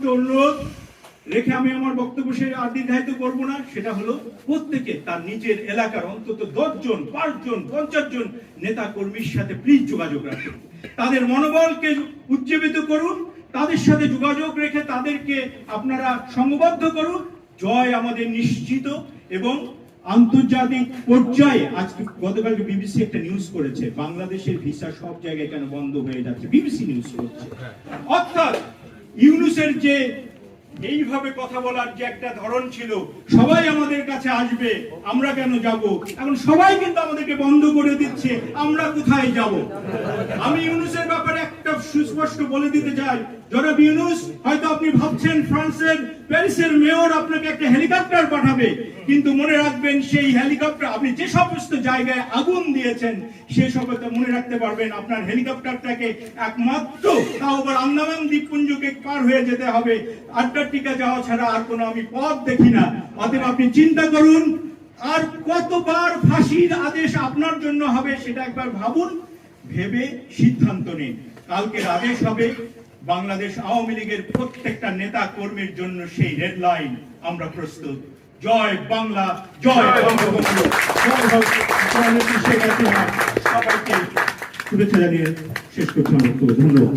ছোট্ট অনুরোধ রেখে আমি আমার বক্তব্য আর দীর্ঘায়িত করবো না। সেটা হলো প্রত্যেকে তার নিজের এলাকার অন্তত 10 জন, 5 জন, 50 জন নেতা কর্মীর সাথে প্লিজ যোগাযোগ রাখুন, তাদের মনোবলকে উজ্জীবিত করুন, তাদের সাথে যোগাযোগ রেখে তাদেরকে আপনারা সংবদ্ধ করুন। জয় আমাদের নিশ্চিত। এবং আন্তর্জাতিক পর্যায়ে আজকে গতকালকে বিবিসি একটা নিউজ করেছে, বাংলাদেশের ভিসা সব জায়গায় কেন বন্ধ হয়ে যাচ্ছে, বিবিসি নিউজ করছে। অর্থাৎ ইউনূসের যে এইভাবে কথা বলার যে একটা ধরন ছিল, সবাই আমাদের কাছে আসবে, আমরা কেন যাব, এখন সবাই কিন্তু আমাদেরকে বন্ধ করে দিচ্ছে, আমরা কোথায় যাব? আমি ইউনূসের ব্যাপারে একটা সুস্পষ্ট বলে দিতে চাই, জনাব ইউনূস, হয়তো আপনি ভাবছেন ফ্রান্সের প্যারিসের মেয়র আপনাকে একটা হেলিকপ্টার পাঠাবে, কিন্তু মনে রাখবেন সেই হেলিকপ্টার আপনি যে সমস্ত জায়গায় আগুন দিয়েছেন সে সবটা মনে রাখতে পারবেন, আপনার হেলিকপ্টারটাকে একমাত্র তাও আবার আন্দামান দ্বীপপুঞ্জকে পার হয়ে যেতে হবে, আন্টার্কটিকা যাওয়া ছাড়া আর কোনো আমি পথ দেখি না। অতএব আপনি চিন্তা করুন, আর কতবার ফাঁসির আদেশ আপনার জন্য হবে সেটা একবার ভাবুন, ভেবে সিদ্ধান্ত নিন। কালকের আদেশ হবে বাংলাদেশ আওয়ামী লীগের প্রত্যেকটা নেতা কর্মীর জন্য সেই রেড লাইন, আমরা প্রস্তুত। জয় বাংলা, জয় বঙ্গবন্ধু, সবাইকে শুভেচ্ছা জানিয়ে শেষ করছি। ধন্যবাদ।